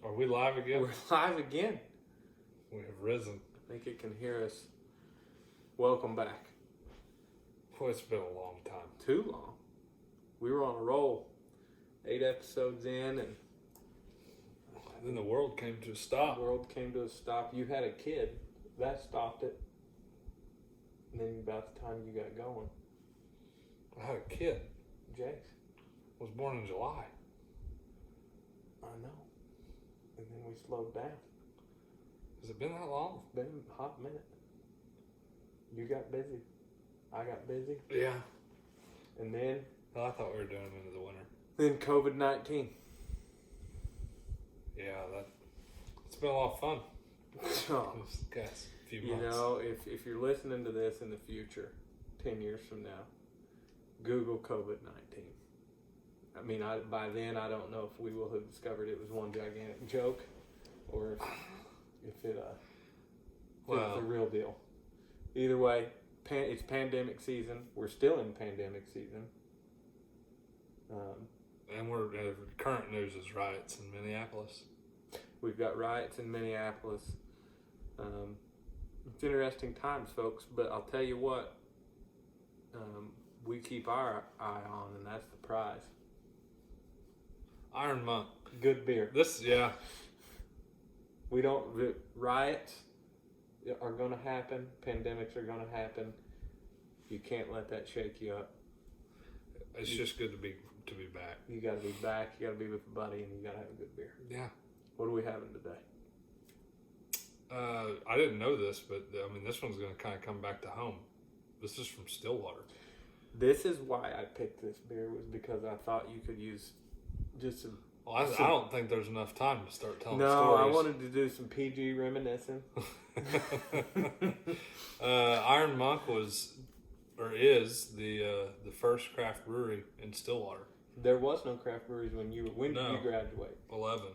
Are we live again? We're live again. We have risen. I think it can hear us. Welcome back. Well, it's been a long time. Too long. We were on a roll. 8 episodes in, and then the world came to a stop. The world came to a stop. You had a kid. That stopped it. And then about the time you got going. I had a kid. Jace. Was born in July. I know. And then we slowed down. Has it been that long? It's been a hot minute. You got busy. I got busy. Yeah. And then... Well, I thought we were doing them into the winter. Then COVID-19. Yeah, it's been a lot of fun. Oh. Guys, a few You months. know, if you're listening to this in the future, 10 years from now, Google COVID-19. I mean, by then, I don't know if we will have discovered it was one gigantic joke or if it's a real deal. Either way, it's pandemic season. We're still in pandemic season. And current news is riots in Minneapolis. We've got riots in Minneapolis. It's interesting times, folks, but I'll tell you what, we keep our eye on, and that's the prize. Iron Monk. Good beer. Riots are going to happen. Pandemics are going to happen. You can't let that shake you up. It's just good to be back. You got to be back. You got to be with a buddy, and you got to have a good beer. Yeah. What are we having today? I didn't know this, but I mean, this one's going to kind of come back to home. This is from Stillwater. This is why I picked this beer, was because I thought you could use just some... Well, I don't think there's enough time to start telling stories. stories. No, I wanted to do some PG reminiscing. Iron Monk is the first craft brewery in Stillwater. There was no craft breweries when did you graduate? 11.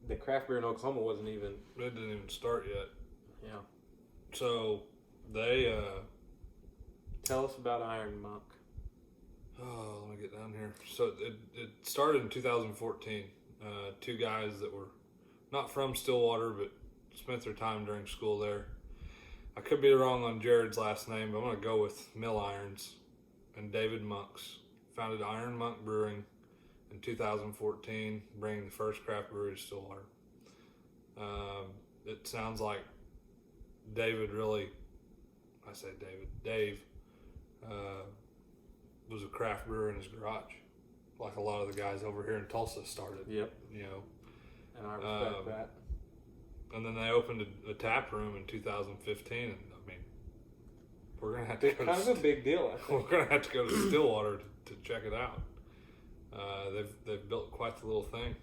The craft beer in Oklahoma wasn't even... It didn't even start yet. Yeah. So they... Tell us about Iron Monk. Oh, let me get down here. So it started in 2014. Two guys that were not from Stillwater, but spent their time during school there. I could be wrong on Jared's last name, but I'm going to go with Mill Irons and David Monks. Founded Iron Monk Brewing in 2014, bringing the first craft brewery to Stillwater. It sounds like Dave was a craft brewer in his garage, like a lot of the guys over here in Tulsa started. Yep. You know. And I respect that. And then they opened a tap room in 2015, and I mean, we're gonna have to. It's kind of a big deal, I think. We're gonna have to go to Stillwater to check it out. They've built quite the little thing.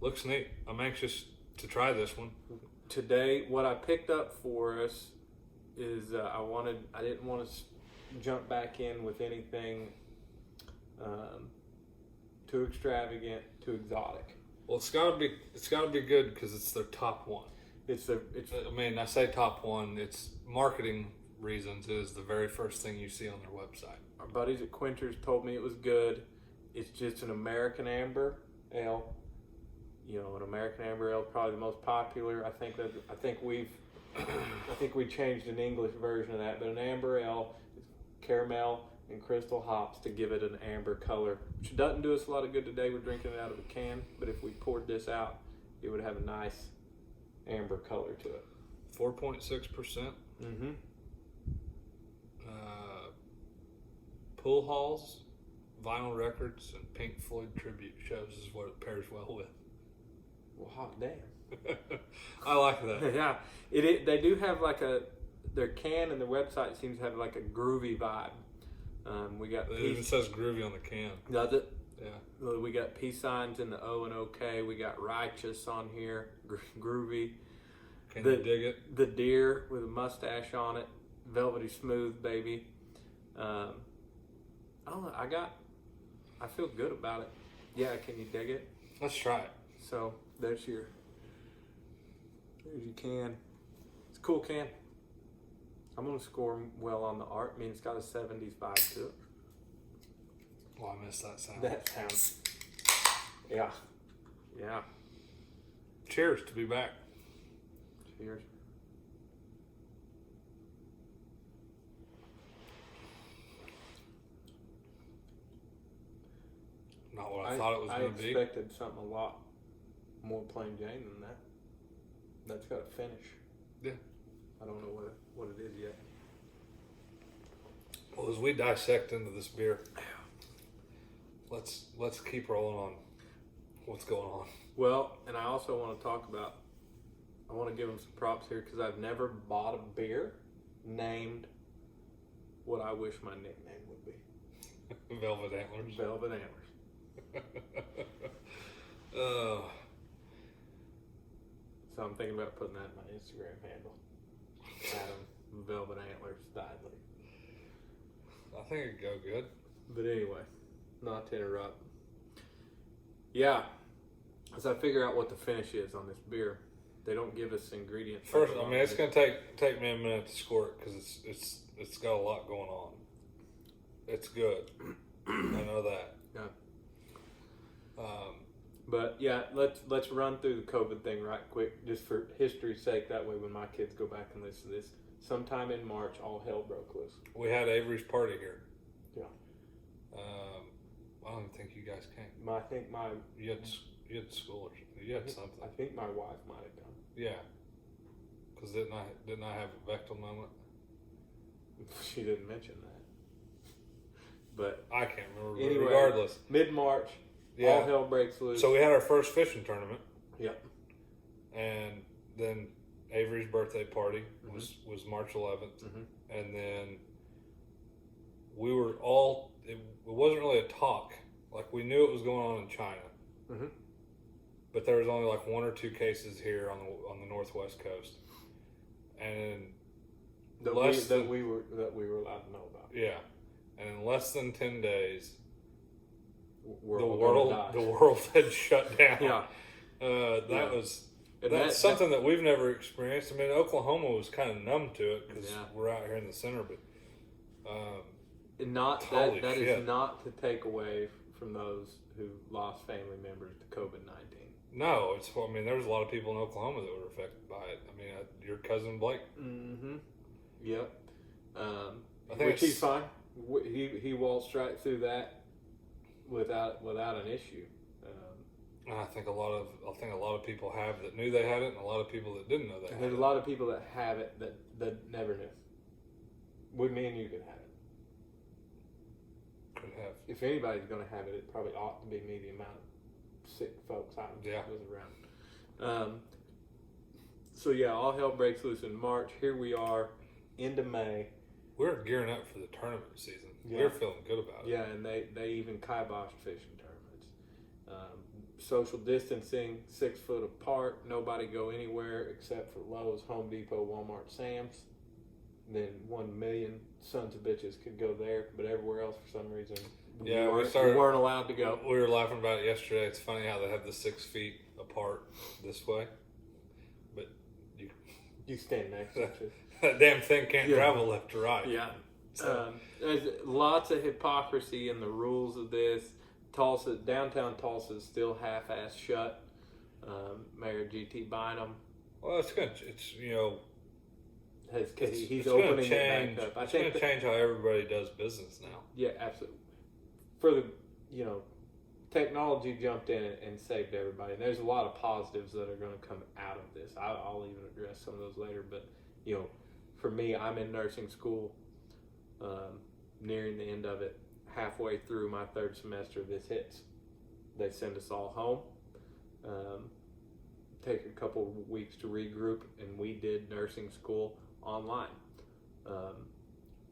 Looks neat. I'm anxious to try this one. Today, what I picked up for us is I didn't want to jump back in with anything too extravagant, too exotic. Well, it's gotta be good because it's their top one. I mean, I say top one. It's marketing reasons. It is the very first thing you see on their website. Our buddies at Quinter's told me it was good. It's just an American Amber Ale. You know, an American Amber Ale, probably the most popular. I think we changed an English version of that, but an Amber Ale is caramel and crystal hops to give it an amber color, which doesn't do us a lot of good today. We're drinking it out of a can, but if we poured this out, it would have a nice amber color to it. 4.6%. Mm-hmm. Pool halls, vinyl records, and Pink Floyd tribute shows is what it pairs well with. Well, hot damn. I like that. Yeah, they do have their can and their website seems to have like a groovy vibe. We got it even says groovy on the can. Does it? Yeah. We got peace signs in the O and OK. We got righteous on here, groovy. Can you dig it? The deer with a mustache on it, velvety smooth, baby. I don't know. I feel good about it. Yeah, can you dig it? Let's try it. So there's your can. It's a cool can. I'm going to score well on the art. I mean, it's got a 70s vibe to it. Well, I missed that sound. That sound. Yeah. Yeah. cheers to be back. Cheers. Not what I thought it was going to be. I expected something a lot more plain Jane than that. That's got a finish. Yeah. I don't know what it is yet. Well, as we dissect into this beer, let's keep rolling on what's going on. Well, and I also want to talk about, I want to give them some props here because I've never bought a beer named what I wish my nickname would be. Velvet Antlers. Velvet Antlers. So I'm thinking about putting that in my Instagram handle. Adam Velvet Antlers Stidley. I think it'd go good. But anyway, not to interrupt. Yeah, as I figure out what the finish is on this beer, they don't give us ingredients. First, I mean, it's going to take me a minute to score it because it's got a lot going on. It's good. I know that. Yeah. But yeah, let's run through the COVID thing right quick, just for history's sake. That way, when my kids go back and listen to this, sometime in March, all hell broke loose. We had Avery's party here. Yeah. I don't even think you guys came. I think You had school or something. You had something. I think my wife might have done. Yeah. Because didn't I have a Bechtel moment? She didn't mention that. But I can't remember. Anyway, but regardless, mid-March, yeah. all hell breaks loose. So we had our first fishing tournament. Yep. And then Avery's birthday party was March 11th. And then we were all, it wasn't really a talk. Like, we knew it was going on in China. But there was only like 1 or 2 cases here on the northwest coast. And that we were allowed to know about. Yeah. And in less than 10 days, the world had shut down. Yeah. That's something that we've never experienced. I mean, Oklahoma was kind of numb to it because we're out here in the center, but is not to take away from those who lost family members to COVID-19. No, there was a lot of people in Oklahoma that were affected by it. I mean, your cousin Blake. Yep. Which he's fine. He waltzed right through that without an issue. I think a lot of people have that knew they had it, and a lot of people that didn't know they had it. There's a lot of people that have it that never knew. Me and you could have it. Could have. If anybody's going to have it, it probably ought to be me. The amount of sick folks I was around. So yeah, all hell breaks loose in March. Here we are, into May. We're gearing up for the tournament season. Yeah. We're feeling good about it. Yeah, and they even kiboshed fishing tournaments. Social distancing, 6 foot apart. Nobody go anywhere except for Lowe's, Home Depot, Walmart, Sam's. Then 1 million sons of bitches could go there, but everywhere else for some reason we weren't allowed to go. We were laughing about it yesterday. It's funny how they have the 6 feet apart this way, but you stand next to it. That damn thing can't travel left to right. Yeah. There's lots of hypocrisy in the rules of this. Downtown Tulsa is still half-ass shut. Mayor G.T. Bynum. Well, he's opening it back up. It's going to change how everybody does business now. Yeah, absolutely. For the, technology jumped in and saved everybody. And there's a lot of positives that are going to come out of this. I'll even address some of those later. But, for me, I'm in nursing school, nearing the end of it. Halfway through my 3rd semester, this hits. They send us all home. Take a couple of weeks to regroup, and we did nursing school online.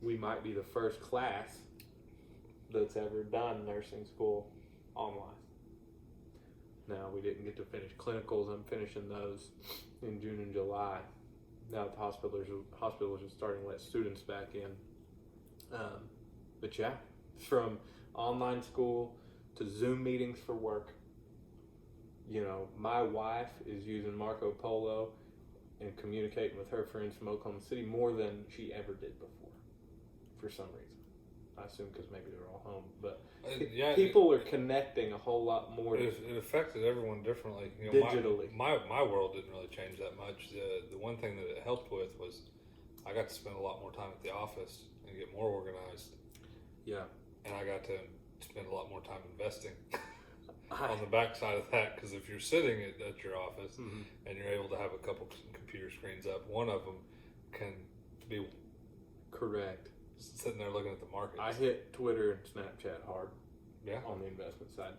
We might be the first class that's ever done nursing school online. Now, we didn't get to finish clinicals. I'm finishing those in June and July. Now the hospitals are starting to let students back in. But yeah, from online school to Zoom meetings for work. My wife is using Marco Polo and communicating with her friends from Oklahoma City more than she ever did before, for some reason. I assume because maybe they're all home. But Yeah, people are connecting a whole lot more it affected everyone differently. digitally. My world didn't really change that much. The one thing that it helped with was I got to spend a lot more time at the office and get more organized. Yeah. And I got to spend a lot more time investing on the backside of that, because if you're sitting at your office and you're able to have a couple computer screens up, one of them can be correct. Sitting there looking at the markets. I hit Twitter and Snapchat hard. Yeah. On the investment side,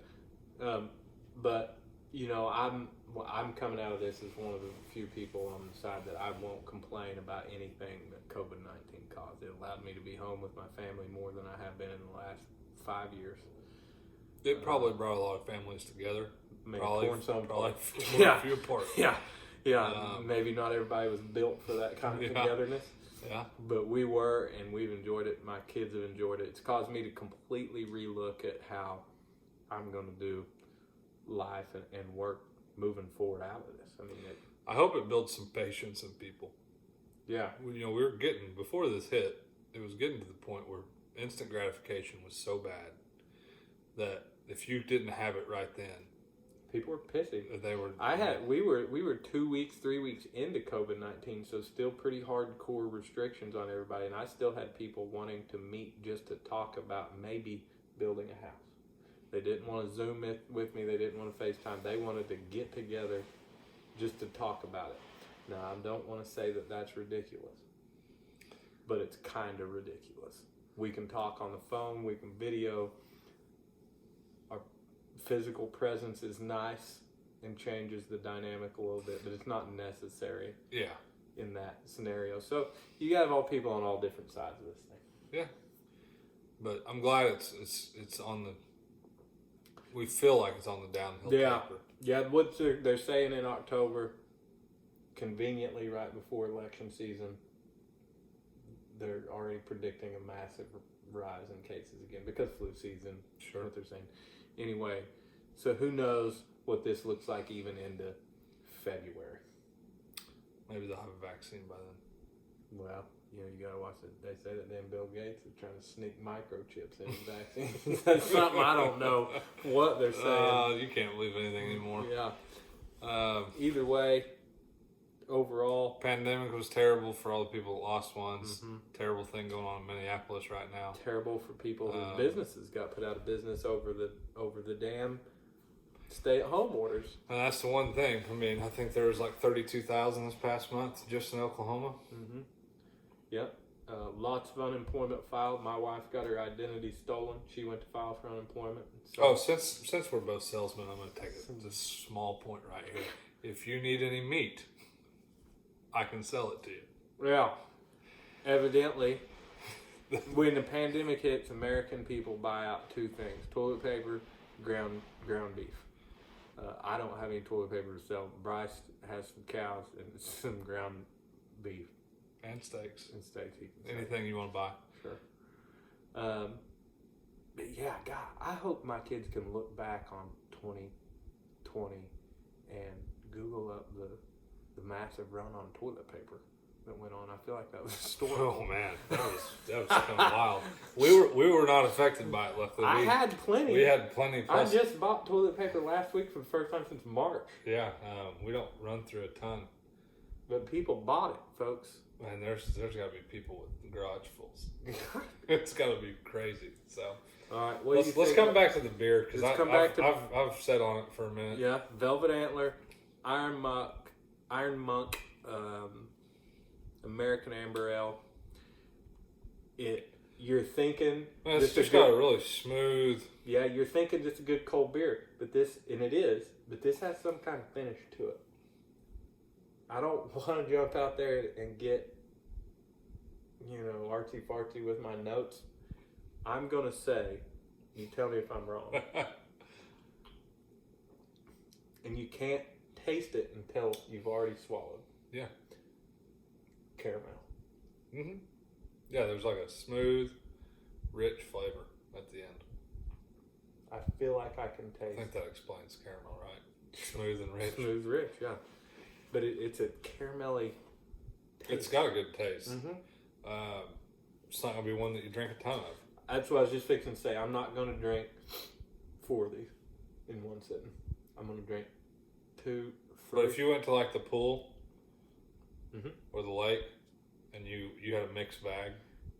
but I'm coming out of this as one of the few people on the side that I won't complain about anything that COVID-19 caused. It allowed me to be home with my family more than I have been in the last 5 years. It probably brought a lot of families together. Torn some apart. Yeah. A few apart. Yeah. Maybe not everybody was built for that kind of togetherness. Yeah. But we were, and we've enjoyed it. My kids have enjoyed it. It's caused me to completely relook at how I'm going to do life and work moving forward out of this. I mean, I hope it builds some patience in people. Yeah. We were getting, before this hit, it was getting to the point where instant gratification was so bad that if you didn't have it right then, people were pissy. They were. We were 2 weeks, 3 weeks into COVID-19, so still pretty hardcore restrictions on everybody, and I still had people wanting to meet just to talk about maybe building a house. They didn't want to Zoom it with me. They didn't want to FaceTime. They wanted to get together just to talk about it. Now, I don't want to say that that's ridiculous, but it's kind of ridiculous. We can talk on the phone. We can video. Our physical presence is nice and changes the dynamic a little bit, but it's not necessary. Yeah. In that scenario. So you got all people on all different sides of this thing. Yeah. But I'm glad it's on the. We feel like it's on the downhill taper. Yeah. What they're saying in October, conveniently right before election season, they're already predicting a massive rise in cases again because flu season. Sure. What they're saying. Anyway, so who knows what this looks like even into February. Maybe they'll have a vaccine by then. Well, you gotta watch it. They say that damn Bill Gates is trying to sneak microchips in the vaccine. That's something I don't know what they're saying. You can't believe anything anymore. Yeah. Either way, overall, pandemic was terrible for all the people that lost ones. Terrible thing going on in Minneapolis right now. Terrible for people whose businesses got put out of business over the damn stay-at-home orders. And that's the one thing. I mean, I think there was like 32,000 this past month just in Oklahoma. Yep. Lots of unemployment filed. My wife got her identity stolen. She went to file for unemployment. So since we're both salesmen, I'm going to take this small point right here. If you need any meat, I can sell it to you. Yeah. Evidently, when the pandemic hits, American people buy out two things: toilet paper, ground beef. I don't have any toilet paper to sell. Bryce has some cows and some ground beef. And steaks. Anything you want to buy. Sure. But yeah, God, I hope my kids can look back on 2020 and Google up the massive run on toilet paper that went on. I feel like that was a story. Oh man, that was kind of wild. We were not affected by it. Luckily, I had plenty. We had plenty. Plus, I just bought toilet paper last week for the first time since March. Yeah, we don't run through a ton, but people bought it, folks. Man, there's got to be people with garage fulls. It's got to be crazy. So, all right, let's come back to the beer because I've sat on it for a minute. Yeah, Velvet Antler, Iron Monk, American Amber Ale. You're thinking it's just got a really smooth. Yeah, you're thinking just a good cold beer, but this has some kind of finish to it. I don't want to jump out there and get, artsy-fartsy with my notes. I'm going to say, you tell me if I'm wrong. And you can't taste it until you've already swallowed. Yeah. Caramel. Mm-hmm. Yeah, there's like a smooth, rich flavor at the end. I feel like I can taste. I think that explains caramel, right? Smooth and rich. Smooth, rich, yeah. But it's a caramelly taste. It's got a good taste. Mm-hmm. It's not going to be one that you drink a ton of. That's what I was just fixing to say. I'm not going to drink 4 of these in one sitting. I'm going to drink 2, 3. But if you went to like the pool Mm-hmm. or the lake, and you had a mixed bag,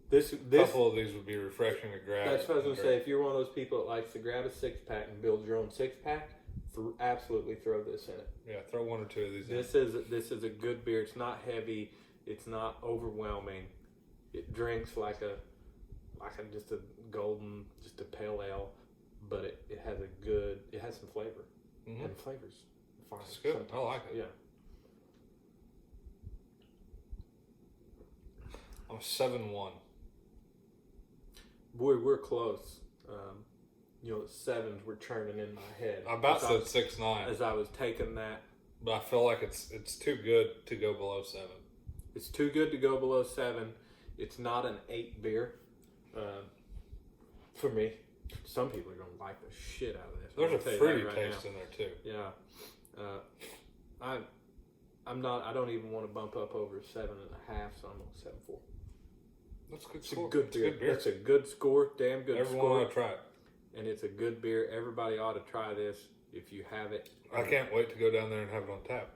this couple of these would be refreshing to grab. That's what I was going to say. If you're one of those people that likes to grab a 6-pack and build your own 6-pack, absolutely throw this in it. Yeah, throw 1 or 2 of these in. This is a good beer. It's not heavy. It's not overwhelming. It drinks like a just a golden, just a pale ale, but it has some flavor. Mm-hmm. And the flavor's fine. It's good. Sometimes. I like it. Yeah. I'm 7-1. Boy, we're close. The 7s were churning in my head. I about said 6-9, as I was taking that. but I feel like it's too good to go below 7. It's too good to go below 7. It's not an 8 beer. For me, some people are gonna like the shit out of this. There's a fruity taste now. in there too. Yeah, I'm not. I don't even want to bump up over 7.5, so I'm on 7.4. That's a good It's score. a good beer. That's a good score. Damn good Everyone score. ought to try it. And it's a good beer. Everybody ought to try this if you have it. I can't wait to go down there and have it on tap.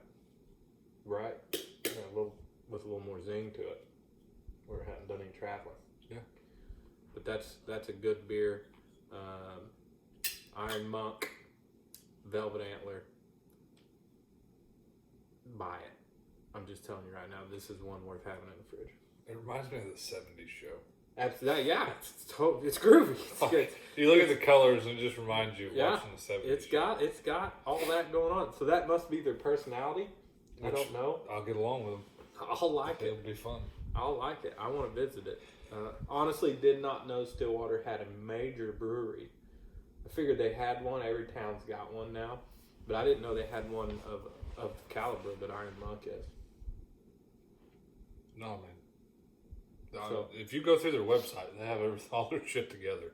Right. Yeah, with a little more zing to it. We haven't done any traveling. Yeah. But that's a good beer. Iron Monk, Velvet Antler. Buy it. I'm just telling you right now, this is one worth having in the fridge. It reminds me of the 70s show. Absolutely, yeah. It's groovy. It's good. You look at the colors and it just reminds you of Yeah, watching the 70s. It's got all that going on. So that must be their personality. I don't know. I'll get along with them. I'll like it. It'll be fun. I'll like it. I want to visit it. Honestly, did not know Stillwater had a major brewery. I figured they had one. Every town's got one now, but I didn't know they had one of the caliber that Iron Monk is. No, man. So, if you go through their website, they have all their shit together.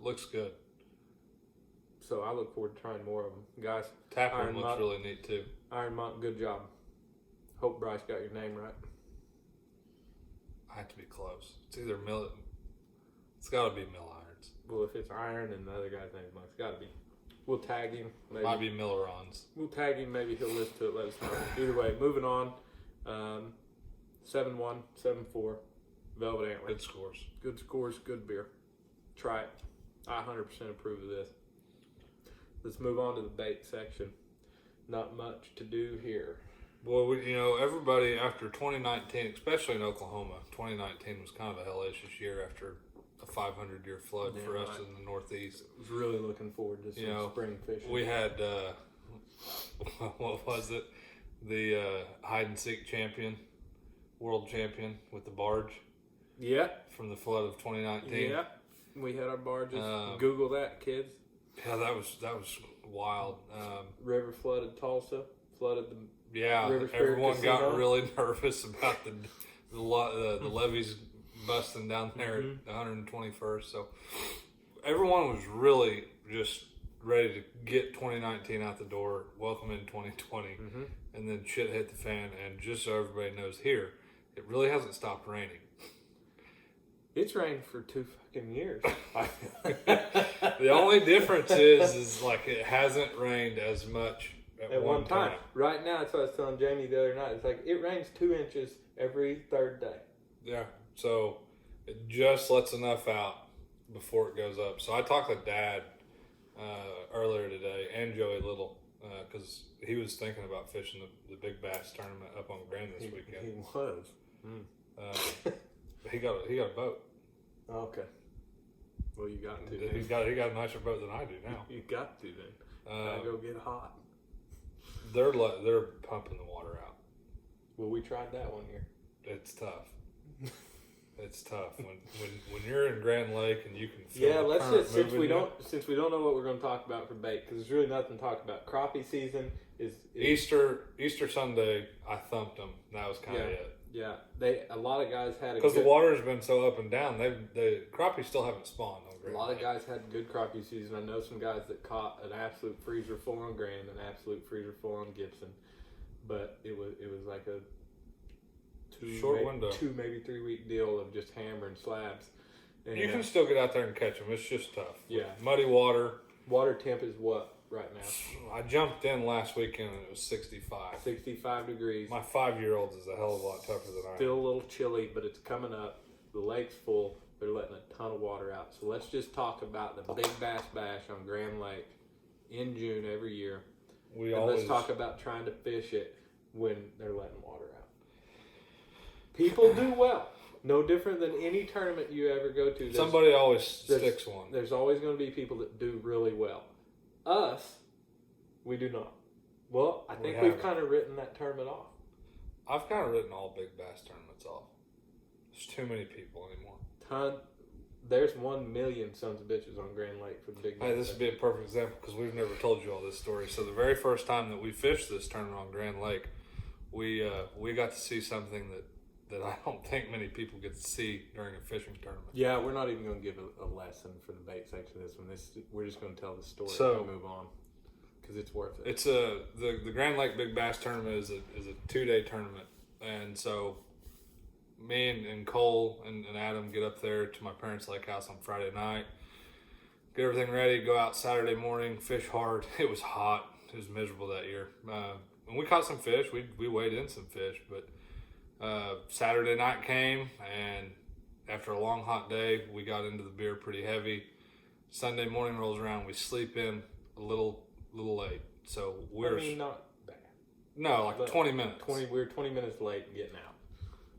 Looks good. So I look forward to trying more of them, guys. Taproom looks really neat too. Iron Monk, good job. Hope Bryce got your name right. I have to be close. It's either Mill. It's got to be Mill Irons. Well, if it's Iron and the other guy's name is Monk, it's got to be. We'll tag him. Maybe. Might be Millerons. We'll tag him. Maybe he'll listen to it. Let us know. Either way, moving on. 7-1, 7-4. Velvet Antler. Good scores. Good scores. Good beer. Try it. I 100% approve of this. Let's move on to the bait section. Not much to do here. Boy, everybody after 2019, especially in Oklahoma, 2019 was kind of a hellish year after a 500-year flood for us in the Northeast. I was really looking forward to some spring fishing. We had, what was it? The hide-and-seek champion, world champion with the barge. Yeah. From the flood of 2019. Yeah. We had our barges. Google that, kids. Yeah, that was wild. River flooded Tulsa. Flooded the everyone got really nervous about the levees busting down there at the 121st. So everyone was really just ready to get 2019 out the door, welcome in 2020, and then shit hit the fan. And just so everybody knows here, it really hasn't stopped raining. It's rained for 2 fucking years. The only difference is like it hasn't rained as much at one time. Right now, that's what I was telling Jamie the other night. It's like it rains 2 inches every third day. Yeah, so it just lets enough out before it goes up. So I talked to Dad earlier today and Joey Little because he was thinking about fishing the Big Bass tournament up on Grand this weekend. He was. He got a boat. Okay. Well, you got to. He got a nicer boat than I do now. You got to then. Gotta go get hot. They're pumping the water out. Well, we tried that one year. It's tough. It's tough when you're in Grand Lake and you can feel yeah. the Let's current just since we moving don't know what we're going to talk about for bait because there's really nothing to talk about. Crappie season is Easter Sunday. I thumped them. That was kind of it. Yeah, a lot of guys had because the water's been so up and down. The crappie still haven't spawned on Grand A lot Lake. of guys had good crappie season. I know some guys that caught an absolute freezer full on Grand, an absolute freezer full on Gibson, but it was like a 2 maybe 3 week deal of just hammering slabs, And, you can still get out there and catch them. It's just tough. Yeah. Muddy water. Water temp is what right now? I jumped in last weekend and it was 65. 65 degrees. My 5-year-old is a hell of a lot tougher than I am. Still a little chilly, but it's coming up. The lake's full. They're letting a ton of water out. So let's just talk about the Big Bass Bash on Grand Lake in June every year. Let's talk about trying to fish it when they're letting water out. People do well. No different than any tournament you ever go to. Somebody always sticks one. There's always going to be people that do really well. Us, we do not. Well, I think we've kind of written that tournament off. I've kind of written all Big Bass tournaments off. There's too many people anymore. There's 1 million sons of bitches on Grand Lake for the Big Bass. Hey, this would be a perfect example because we've never told you all this story. So the very first time that we fished this tournament on Grand Lake, we got to see something that I don't think many people get to see during a fishing tournament. Yeah, we're not even going to give a lesson for the bait section of this one. We're just going to tell the story and move on because it's worth it. It's the Grand Lake Big Bass tournament is a 2-day tournament, and so me and Cole and Adam get up there to my parents' lake house on Friday night, get everything ready, go out Saturday morning, fish hard. It was hot. It was miserable that year. And we caught some fish. We weighed in some fish, but Saturday night came, and after a long hot day, we got into the beer pretty heavy. Sunday morning rolls around, we sleep in a little late. So not bad. No, like 20 minutes. We were 20 minutes late getting out.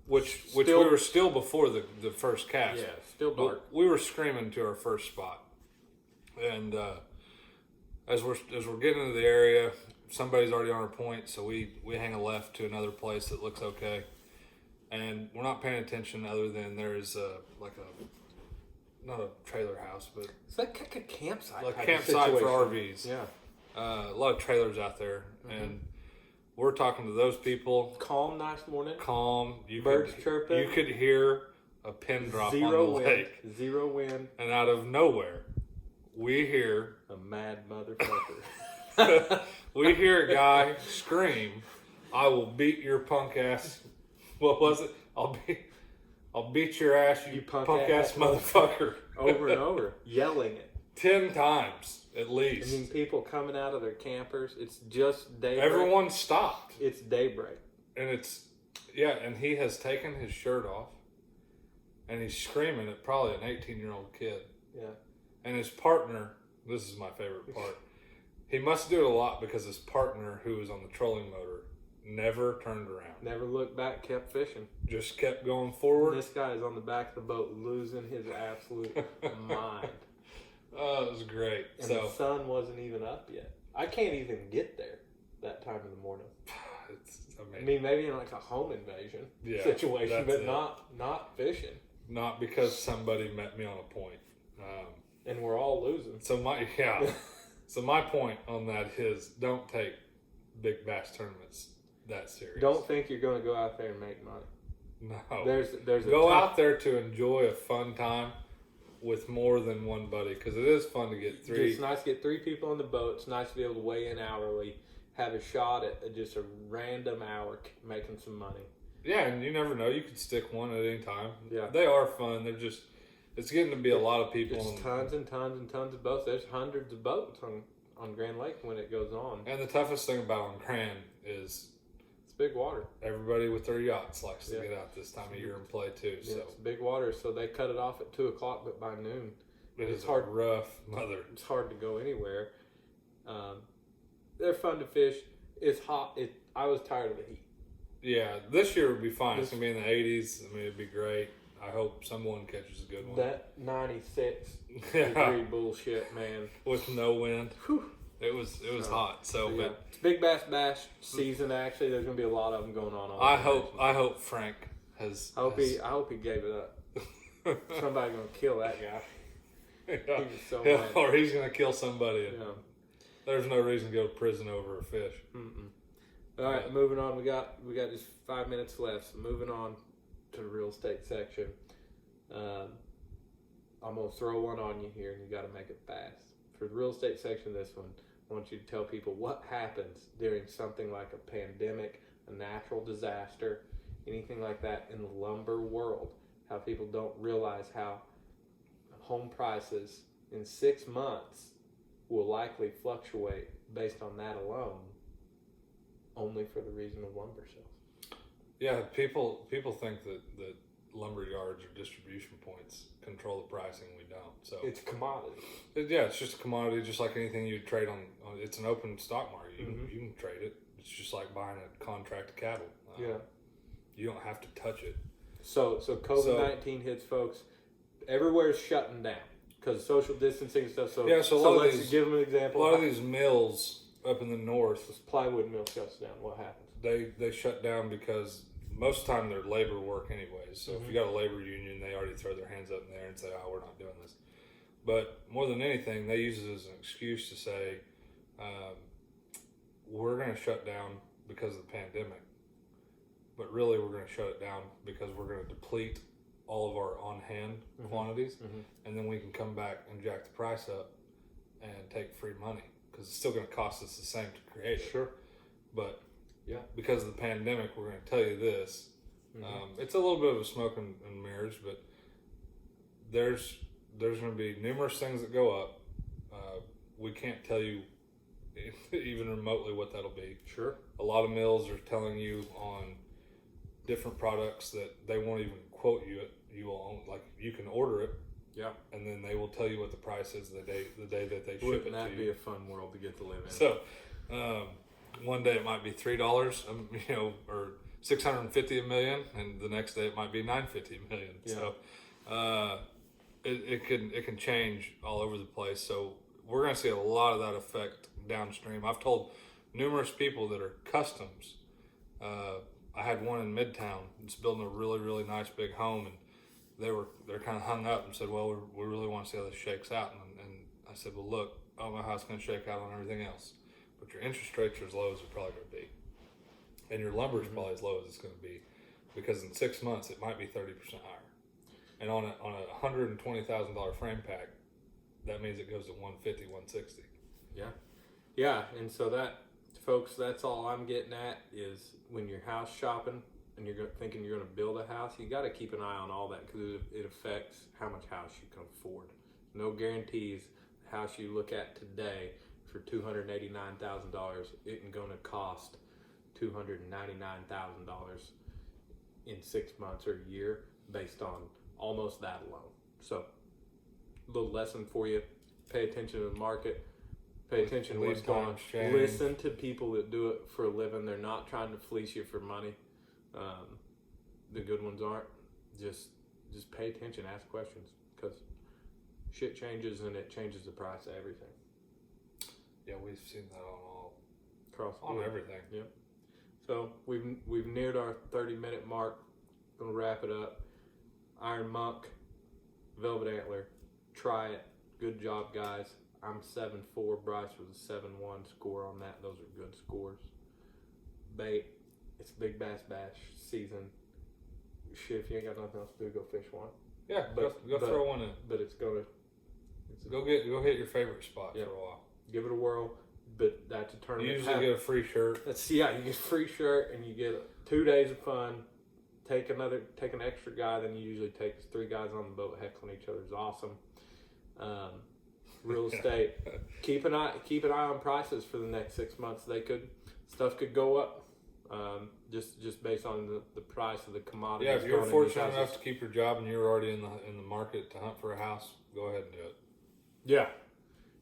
Which we were still before the first cast. Yeah, still dark. But we were screaming to our first spot, and as we're getting into the area, somebody's already on our point, so we hang a left to another place that looks okay, and we're not paying attention other than there's not a trailer house, but it's like a campsite, like a campsite for RVs. Yeah, a lot of trailers out there, and we're talking to those people. Calm, nice morning. Calm. Birds chirping. You could hear a pin drop on the lake. Zero wind. And out of nowhere, we hear a mad motherfucker. We hear a guy scream, "I will beat your punk ass." What was it? I'll beat your ass, you punk ass motherfucker. Over and over, yelling it 10 times at least. I mean, people coming out of their campers. It's just daybreak. Everyone stopped. It's daybreak. And and he has taken his shirt off, and he's screaming at probably an 18-year-old kid. Yeah. And his partner, this is my favorite part, he must do it a lot because his partner, who was on the trolling motor, never turned around. Never looked back, kept fishing. Just kept going forward. And this guy is on the back of the boat losing his absolute mind. Oh, it was great. And the sun wasn't even up yet. I can't even get there that time in the morning. It's amazing. I mean, maybe in like a home invasion situation, but not fishing. Not because somebody met me on a point. And we're all losing. So my point on that is don't take big bass tournaments that serious. Don't think you're going to go out there and make money. No. There's go out there to enjoy a fun time with more than one buddy, because it is fun to get 3. It's nice to get 3 people on the boat. It's nice to be able to weigh in hourly, have a shot at just a random hour making some money. Yeah, and you never know. You could stick one at any time. Yeah. They are fun. They're just, it's getting to be a lot of people. It's tons and tons and tons of boats. There's hundreds of boats on Grand Lake when it goes on. And the toughest thing about on Grand is it's big water. Everybody with their yachts likes to get out this time of year and play too. Yeah, so it's big water, so they cut it off at 2:00, but by noon, it's hard. Rough mother. It's hard to go anywhere. They're fun to fish. It's hot. I was tired of the heat. Yeah, this year would be fine. It's gonna be in the 80s. I mean, it'd be great. I hope someone catches a good one. That 96 degree bullshit, man, with no wind. Whew. It was hot. So but it's Big Bass Bash season. Actually, there's gonna be a lot of them going on. I hope Frank has. I hope he gave it up. Somebody gonna kill that guy. Yeah. Or he's gonna kill somebody. Yeah. There's no reason to go to prison over a fish. All right, moving on. We got just 5 minutes left. So moving on to the real estate section. I'm gonna throw one on you here, and you got to make it fast. For the real estate section, this one, I want you to tell people what happens during something like a pandemic, a natural disaster, anything like that in the lumber world. How people don't realize how home prices in 6 months will likely fluctuate based on that alone, only for the reason of lumber sales. Yeah, people think that lumber yards or distribution points control the pricing. We don't. So It's a commodity. it's just a commodity, just like anything you trade on. It's an open stock market. You can trade it. It's just like buying a contract of cattle. You don't have to touch it. So COVID-19 hits, folks. Everywhere's shutting down because of social distancing and stuff. So let's give them an example. A lot of these mills up in the north, this plywood mill shuts down. What happens? They shut down because most of the time they're labor work anyways. So if you got a labor union, they already throw their hands up in the air and say, "Oh, we're not doing this." But more than anything, they use it as an excuse to say, "We're going to shut down because of the pandemic." But really, we're going to shut it down because we're going to deplete all of our on-hand quantities, and then we can come back and jack the price up and take free money because it's still going to cost us the same to create it. Sure. But because of the pandemic, we're going to tell you this. It's a little bit of a smoke and mirrors, but there's going to be numerous things that go up. We can't tell you even remotely what that'll be. Sure. A lot of mills are telling you on different products that they won't even quote you it. You will own, like you can order it. Yeah. And then they will tell you what the price is the day that they ship it to you. Wouldn't that be a fun world to get to live in? So, one day it might be $3, or $650 million, and the next day it might be $950 million. Yeah. So, it can change all over the place. So we're going to see a lot of that effect downstream. I've told numerous people that are customs. I had one in Midtown that's building a really, really nice big home, and they're kind of hung up and said, "Well, we really want to see how this shakes out." And I said, "Well, look, I don't know how it's going to shake out on everything else, but your interest rates are as low as they're probably going to be, and your lumber is probably as low as it's going to be, because in 6 months it might be 30% higher, and on a $120,000 frame pack, that means it goes to 150, 160." Yeah, and so that, folks, that's all I'm getting at is when you're house shopping and you're thinking you're going to build a house, you got to keep an eye on all that because it affects how much house you can afford. No guarantees the house you look at today for $289,000 isn't going to cost $299,000 in 6 months or a year based on almost that alone. So, little lesson for you: pay attention to the market. Pay attention to what's going on. Listen to people that do it for a living. They're not trying to fleece you for money. The good ones aren't. Just pay attention. Ask questions because shit changes and it changes the price of everything. Yeah, we've seen that on everything. Yep. So we've neared our 30-minute mark. Gonna wrap it up. Iron Monk, Velvet Antler. Try it. Good job, guys. I'm 7-4. Bryce was a 7-1 score on that. Those are good scores. Bait. It's Big Bass Bash season. Shit, if you ain't got nothing else to do, go fish one. Yeah, go throw one in. But it's gonna. Go hit your favorite spot for a while. Give it a whirl. But that's a tournament. You usually get a free shirt. You get a free shirt and you get 2 days of fun. Take an extra guy than you usually take. 3 guys on the boat heckling each other is awesome. Real estate. Keep an eye on prices for the next 6 months. Stuff could go up, just based on the price of the commodity. Yeah, if you're fortunate enough to keep your job and you're already in the market to hunt for a house, go ahead and do it.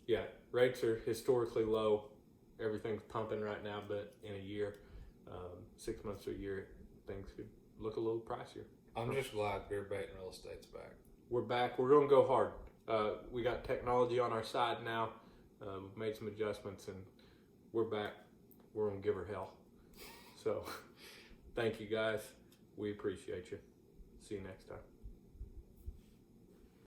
Yeah. Rates are historically low. Everything's pumping right now, but in a year, 6 months to a year, things could look a little pricier. I'm just glad beer bait and real estate's back. We're back. We're going to go hard. We got technology on our side now. We've made some adjustments, and we're back. We're going to give her hell. So, thank you, guys. We appreciate you. See you next time.